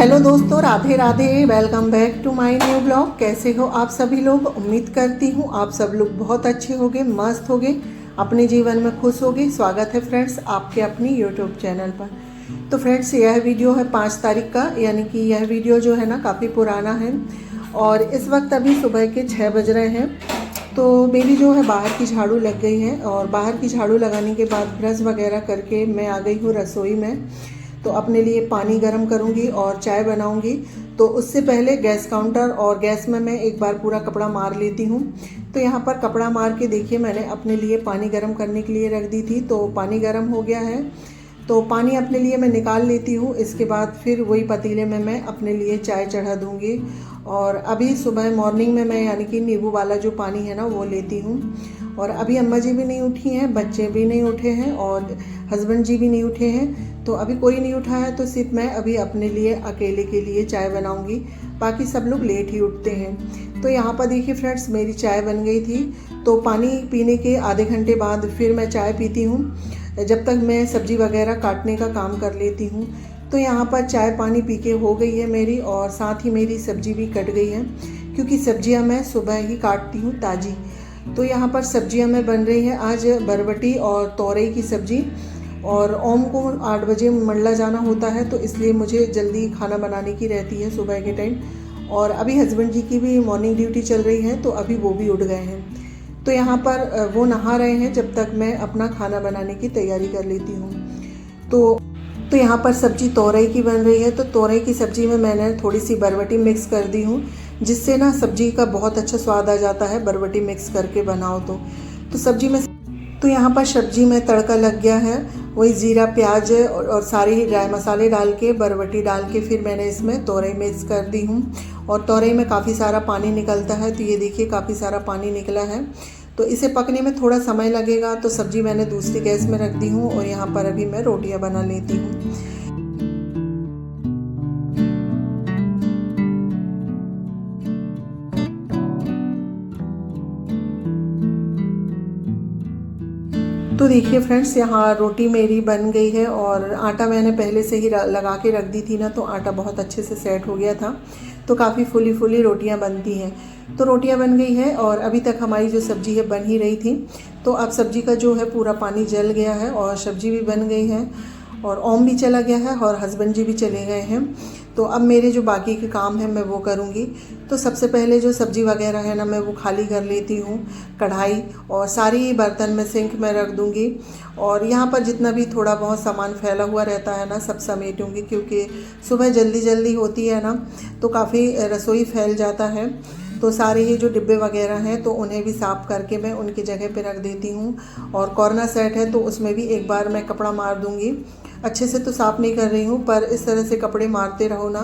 Hello दोस्तों, Radhe Radhe. Welcome back to my new blog. कैसे हो आप सभी लोग? उम्मीद करती हूँ आप सब लोग बहुत अच्छे होंगे, मस्त होंगे, अपने जीवन में खुश होंगे। स्वागत है फ्रेंड्स आपके अपनी यूट्यूब चैनल पर। तो फ्रेंड्स, यह वीडियो है 5 तारीख का, यानी कि यह वीडियो जो है ना काफ़ी पुराना है और इस वक्त अभी सुबह के 6 बज रहे हैं। तो मेरी जो है बाहर की झाड़ू लग गई है और बाहर की झाड़ू लगाने के बाद ब्रश वगैरह करके मैं आ गई हूँ रसोई में। तो अपने लिए पानी गर्म करूँगी और चाय बनाऊँगी। तो उससे पहले गैस काउंटर और गैस में मैं एक बार पूरा कपड़ा मार लेती हूँ। तो यहाँ पर कपड़ा मार के देखिए मैंने अपने लिए पानी गर्म करने के लिए रख दी थी। तो पानी गर्म हो गया है, तो पानी अपने लिए मैं निकाल लेती हूँ। इसके बाद फिर वही पतीले में मैं अपने लिए चाय चढ़ा दूँगी। और अभी सुबह मॉर्निंग में मैं यानी कि नींबू वाला जो पानी है ना वो लेती हूँ। और अभी अम्मा जी भी नहीं उठी हैं, बच्चे भी नहीं उठे हैं और हस्बैंड जी भी नहीं उठे हैं। तो अभी कोई नहीं उठा है, तो सिर्फ मैं अभी अपने लिए अकेले के लिए चाय बनाऊंगी। बाकी सब लोग लेट ही उठते हैं। तो यहाँ पर देखिए फ्रेंड्स, मेरी चाय बन गई थी। तो पानी पीने के आधे घंटे बाद फिर मैं चाय पीती हूँ, जब तक मैं सब्जी वगैरह काटने का काम कर लेती हूँ। तो यहाँ पर चाय पानी पी के हो गई है मेरी, और साथ ही मेरी सब्जी भी कट गई है, क्योंकि सब्जियाँ मैं सुबह ही काटती हूँ ताज़ी। तो यहाँ पर सब्जियाँ में बन रही है आज बरबटी और तोरई की सब्ज़ी। और ओम को 8 बजे मंडला जाना होता है, तो इसलिए मुझे जल्दी खाना बनाने की रहती है सुबह के टाइम। और अभी हस्बैंड जी की भी मॉर्निंग ड्यूटी चल रही है, तो अभी वो भी उठ गए हैं। तो यहाँ पर वो नहा रहे हैं, जब तक मैं अपना खाना बनाने की तैयारी कर लेती हूँ। तो यहाँ पर सब्जी तोरई की बन रही है। तो तोरई की सब्ज़ी में मैंने थोड़ी सी बरबटी मिक्स कर दी हूँ, जिससे ना सब्जी का बहुत अच्छा स्वाद आ जाता है बरबटी मिक्स करके बनाओ तो सब्जी में। तो यहाँ पर सब्जी में तड़का लग गया है, वही जीरा प्याज और सारे ही ड्राई मसाले डाल के बरबटी डाल के फिर मैंने इसमें तोरई मिक्स कर दी हूँ। और तोरई में काफ़ी सारा पानी निकलता है, तो ये देखिए काफ़ी सारा पानी निकला है। तो इसे पकने में थोड़ा समय लगेगा। तो सब्जी मैंने दूसरी गैस में रख दी हूँ और यहाँ पर अभी मैं रोटियाँ बना लेती हूँ। तो देखिए फ्रेंड्स, यहाँ रोटी मेरी बन गई है और आटा मैंने पहले से ही लगा के रख दी थी ना, तो आटा बहुत अच्छे से सेट हो गया था। तो काफ़ी फुली फुली रोटियाँ बनती हैं। तो रोटियाँ बन गई है और अभी तक हमारी जो सब्ज़ी है बन ही रही थी। तो अब सब्ज़ी का जो है पूरा पानी जल गया है और सब्ज़ी भी बन गई है और ओम भी चला गया है और हस्बैंड जी भी चले गए हैं। तो अब मेरे जो बाकी के काम हैं मैं वो करूँगी। तो सबसे पहले जो सब्ज़ी वगैरह है ना मैं वो खाली कर लेती हूँ, कढ़ाई और सारी बर्तन में सिंक में रख दूँगी। और यहाँ पर जितना भी थोड़ा बहुत सामान फैला हुआ रहता है ना सब समेटूँगी, क्योंकि सुबह जल्दी जल्दी होती है ना, तो काफ़ी रसोई फैल जाता है। तो सारे ही जो डिब्बे वगैरह हैं तो उन्हें भी साफ़ करके मैं उनकी जगह पे रख देती हूँ। और कॉर्नर सेट है तो उसमें भी एक बार मैं कपड़ा मार दूँगी। अच्छे से तो साफ़ नहीं कर रही हूँ, पर इस तरह से कपड़े मारते रहो ना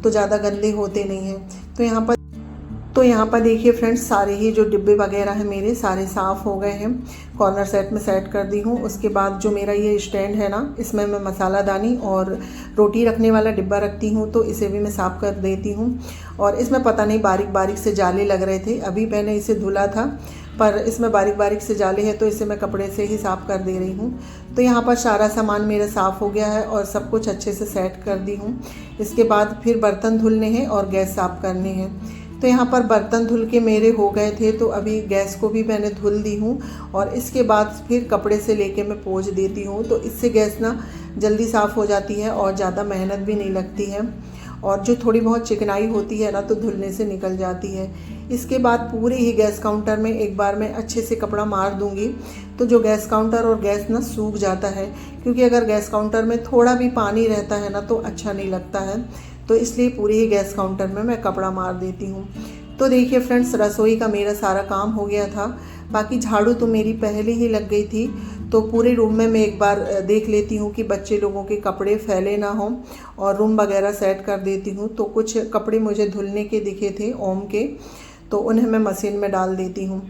तो ज़्यादा गंदे होते नहीं हैं। तो यहाँ पर देखिए फ्रेंड्स, सारे ही जो डिब्बे वगैरह हैं मेरे सारे साफ़ हो गए हैं। कॉर्नर सेट में सेट कर दी हूँ। उसके बाद जो मेरा ये स्टैंड है ना, इसमें मैं मसालादानी और रोटी रखने वाला डिब्बा रखती हूँ, तो इसे भी मैं साफ़ कर देती हूँ। और इसमें पता नहीं बारीक बारीक से जाले लग रहे थे, अभी मैंने इसे धुला था, पर इसमें बारीक बारीक से जाले हैं, तो इसे मैं कपड़े से ही साफ़ कर दे रही हूँ। तो यहाँ पर सारा सामान मेरा साफ़ हो गया है और सब कुछ अच्छे से सेट कर दी हूँ। इसके बाद फिर बर्तन धुलने हैं और गैस साफ़ करने हैं। तो यहाँ पर बर्तन धुल के मेरे हो गए थे, तो अभी गैस को भी मैंने धुल दी हूँ और इसके बाद फिर कपड़े से लेके मैं पोंछ देती हूँ। तो इससे गैस ना जल्दी साफ़ हो जाती है और ज़्यादा मेहनत भी नहीं लगती है, और जो थोड़ी बहुत चिकनाई होती है ना तो धुलने से निकल जाती है। इसके बाद पूरे ही गैस काउंटर में एक बार मैं अच्छे से कपड़ा मार दूँगी, तो जो गैस काउंटर और गैस ना सूख जाता है, क्योंकि अगर गैस काउंटर में थोड़ा भी पानी रहता है ना तो अच्छा नहीं लगता है। तो इसलिए पूरे ही गैस काउंटर में मैं कपड़ा मार देती हूँ। तो देखिए फ्रेंड्स, रसोई का मेरा सारा काम हो गया था। बाकी झाड़ू तो मेरी पहले ही लग गई थी। तो पूरे रूम में मैं एक बार देख लेती हूँ कि बच्चे लोगों के कपड़े फैले ना हों, और रूम वगैरह सेट कर देती हूँ। तो कुछ कपड़े मुझे धुलने के दिखे थे ओम के, तो उन्हें मैं मशीन में डाल देती हूँ।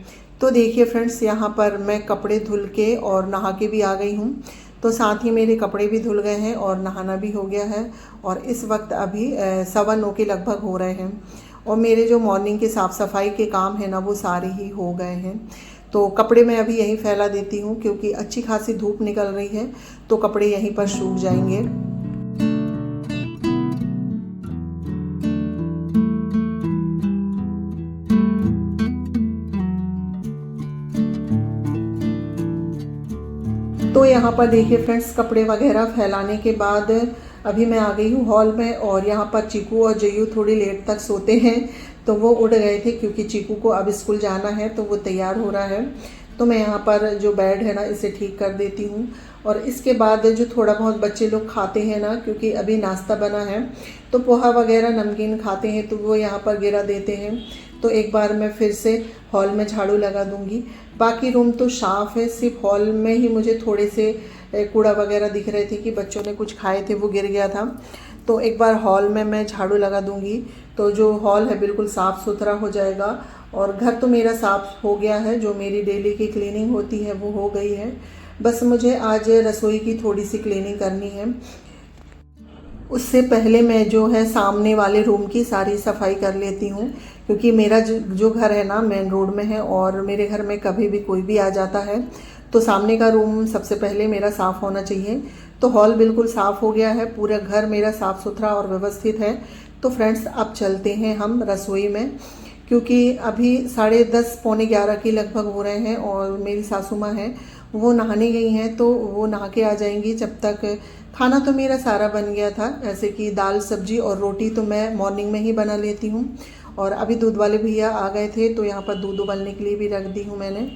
तो देखिए फ्रेंड्स, यहाँ पर मैं कपड़े धुल के और नहा के भी आ गई हूँ। तो साथ ही मेरे कपड़े भी धुल गए हैं और नहाना भी हो गया है। और इस वक्त अभी 9:15 के लगभग हो रहे हैं और मेरे जो मॉर्निंग के साफ़ सफाई के काम हैं ना वो सारे ही हो गए हैं। तो कपड़े मैं अभी यहीं फैला देती हूँ, क्योंकि अच्छी खासी धूप निकल रही है, तो कपड़े यहीं पर सूख जाएंगे। तो यहाँ पर देखिए फ्रेंड्स, कपड़े वगैरह फैलाने के बाद अभी मैं आ गई हूँ हॉल में। और यहाँ पर चीकू और जयू थोड़ी लेट तक सोते हैं, तो वो उड़ गए थे क्योंकि चीकू को अब स्कूल जाना है, तो वो तैयार हो रहा है। तो मैं यहाँ पर जो बेड है ना, इसे ठीक कर देती हूँ। और इसके बाद जो थोड़ा बहुत बच्चे लोग खाते हैं ना, क्योंकि अभी नाश्ता बना है, तो पोहा वगैरह नमकीन खाते हैं, तो वो यहाँ पर गिरा देते हैं। तो एक बार मैं फिर से हॉल में झाड़ू लगा दूंगी। बाकी रूम तो साफ़ है, सिर्फ हॉल में ही मुझे थोड़े से कूड़ा वगैरह दिख रहे थे कि बच्चों ने कुछ खाए थे, वो गिर गया था। तो एक बार हॉल में मैं झाड़ू लगा दूंगी, तो जो हॉल है बिल्कुल साफ़ सुथरा हो जाएगा। और घर तो मेरा साफ़ हो गया है, जो मेरी डेली की क्लीनिंग होती है वो हो गई है। बस मुझे आज रसोई की थोड़ी सी क्लीनिंग करनी है। उससे पहले मैं जो है सामने वाले रूम की सारी सफाई कर लेती हूँ, क्योंकि मेरा जो घर है ना मेन रोड में है, और मेरे घर में कभी भी कोई भी आ जाता है, तो सामने का रूम सबसे पहले मेरा साफ़ होना चाहिए। तो हॉल बिल्कुल साफ़ हो गया है, पूरा घर मेरा साफ़ सुथरा और व्यवस्थित है। तो फ्रेंड्स, अब चलते हैं हम रसोई में, क्योंकि अभी 10:30 पौने 11 के लगभग हो रहे हैं। और मेरी सासू माँ हैं, वो नहाने गई हैं, तो वो नहा के आ जाएंगी। जब तक खाना तो मेरा सारा बन गया था, ऐसे कि दाल सब्जी और रोटी तो मैं मॉर्निंग में ही बना लेती हूँ। और अभी दूध वाले भैया आ गए थे, तो यहाँ पर दूध उबलने के लिए भी रख दी हूँ मैंने।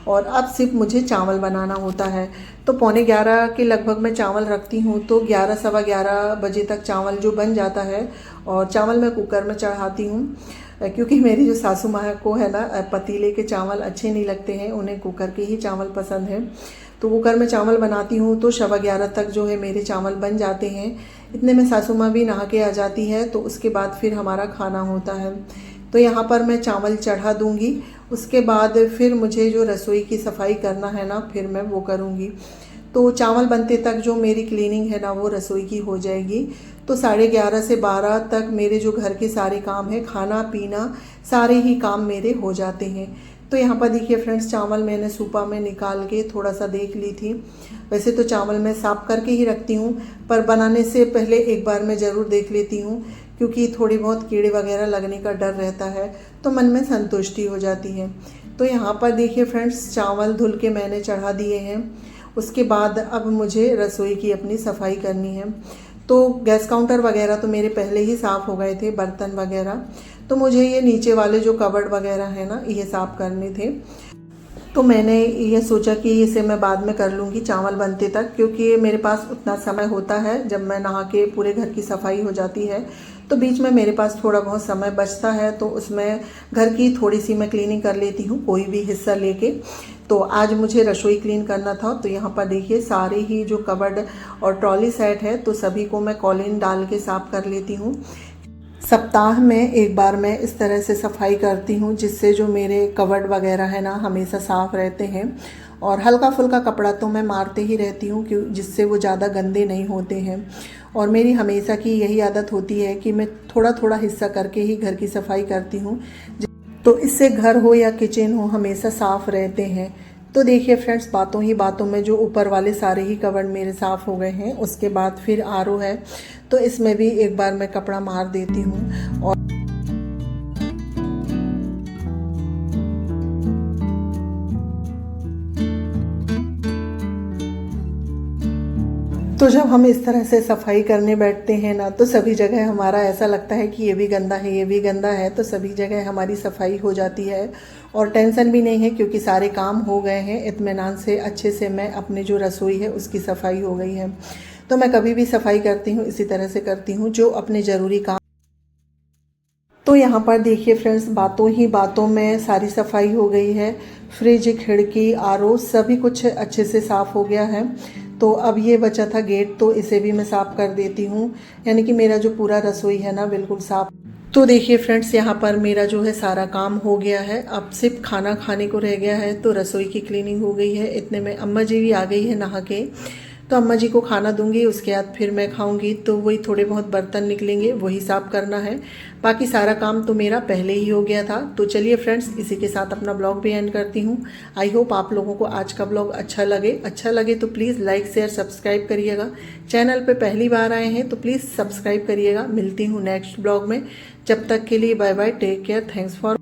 और अब सिर्फ मुझे चावल बनाना होता है। तो पौने 11 के लगभग मैं चावल रखती हूँ, तो 11 सवा 11 बजे तक चावल जो बन जाता है। और चावल मैं कुकर में चढ़ाती हूँ, क्योंकि मेरी जो सासू माँ को है ना, पतीले के चावल अच्छे नहीं लगते हैं, उन्हें कुकर के ही चावल पसंद है। तो कुकर में चावल बनाती हूँ, तो सवा 11 तक जो है मेरे चावल बन जाते हैं। इतने में सासू माँ भी नहा के आ जाती है, तो उसके बाद फिर हमारा खाना होता है। तो यहाँ पर मैं चावल चढ़ा दूँगी। उसके बाद फिर मुझे जो रसोई की सफाई करना है ना, फिर मैं वो करूँगी। तो चावल बनते तक जो मेरी क्लीनिंग है ना, वो रसोई की हो जाएगी। तो 11:30 से 12 तक मेरे जो घर के सारे काम हैं, खाना पीना सारे ही काम मेरे हो जाते हैं। तो यहाँ पर देखिए फ्रेंड्स, चावल मैंने सूपा में निकाल के थोड़ा सा देख ली थी। वैसे तो चावल मैं साफ़ करके ही रखती हूँ, पर बनाने से पहले एक बार मैं ज़रूर देख लेती हूँ, क्योंकि थोड़ी बहुत कीड़े वगैरह लगने का डर रहता है, तो मन में संतुष्टि हो जाती है। तो यहाँ पर देखिए फ्रेंड्स, चावल धुल के मैंने चढ़ा दिए हैं। उसके बाद अब मुझे रसोई की अपनी सफाई करनी है। तो गैस काउंटर वगैरह तो मेरे पहले ही साफ़ हो गए थे, बर्तन वगैरह। तो मुझे ये नीचे वाले जो कबर्ड वगैरह है ना, ये साफ़ करने थे। तो मैंने ये सोचा कि इसे मैं बाद में कर लूँगी चावल बनते तक, क्योंकि मेरे पास उतना समय होता है। जब मैं नहा के पूरे घर की सफाई हो जाती है, तो बीच में मेरे पास थोड़ा बहुत समय बचता है, तो उसमें घर की थोड़ी सी मैं क्लीनिंग कर लेती हूँ, कोई भी हिस्सा लेके। तो आज मुझे रसोई क्लीन करना था। तो यहाँ पर देखिए, सारे ही जो कबर्ड और ट्रॉली सेट है, तो सभी को मैं कॉलिन डाल के साफ़ कर लेती हूँ। सप्ताह में एक बार मैं इस तरह से सफाई करती हूँ, जिससे जो मेरे कबर्ड वगैरह है ना, हमेशा साफ़ रहते हैं। और हल्का फुल्का कपड़ा तो मैं मारते ही रहती हूँ, क्यों, जिससे वो ज़्यादा गंदे नहीं होते हैं। और मेरी हमेशा की यही आदत होती है कि मैं थोड़ा थोड़ा हिस्सा करके ही घर की सफाई करती हूँ, तो इससे घर हो या किचन हो हमेशा साफ़ रहते हैं। तो देखिए फ्रेंड्स, बातों ही बातों में जो ऊपर वाले सारे ही कबर्ड मेरे साफ़ हो गए हैं। उसके बाद फिर आरओ है, तो इसमें भी एक बार मैं कपड़ा मार देती हूँ। और तो जब हम इस तरह से सफाई करने बैठते हैं ना, तो सभी जगह हमारा ऐसा लगता है कि ये भी गंदा है, ये भी गंदा है। तो सभी जगह हमारी सफाई हो जाती है, और टेंशन भी नहीं है, क्योंकि सारे काम हो गए हैं इत्मीनान से। अच्छे से मैं अपने जो रसोई है उसकी सफाई हो गई है। तो मैं कभी भी सफाई करती हूँ इसी तरह से करती हूँ, जो अपने ज़रूरी काम। तो यहाँ पर देखिए फ्रेंड्स, बातों ही बातों में सारी सफाई हो गई है। फ्रिज, खिड़की, आरओ सभी कुछ अच्छे से साफ़ हो गया है। तो अब ये बचा था गेट, तो इसे भी मैं साफ़ कर देती हूँ। यानी कि मेरा जो पूरा रसोई है ना, बिल्कुल साफ़। तो देखिए फ्रेंड्स, यहाँ पर मेरा जो है सारा काम हो गया है। अब सिर्फ खाना खाने को रह गया है, तो रसोई की क्लीनिंग हो गई है। इतने में अम्मा जी भी आ गई है नहा के, तो अम्मा जी को खाना दूंगी, उसके बाद फिर मैं खाऊंगी। तो वही थोड़े बहुत बर्तन निकलेंगे, वही साफ़ करना है। बाकी सारा काम तो मेरा पहले ही हो गया था। तो चलिए फ्रेंड्स, इसी के साथ अपना ब्लॉग भी एंड करती हूँ। आई होप आप लोगों को आज का ब्लॉग अच्छा लगे तो प्लीज़ लाइक शेयर सब्सक्राइब करिएगा। चैनल पे पहली बार आए हैं तो प्लीज़ सब्सक्राइब करिएगा। मिलती हूँ नेक्स्ट ब्लॉग में। जब तक के लिए bye bye, take care, thanks for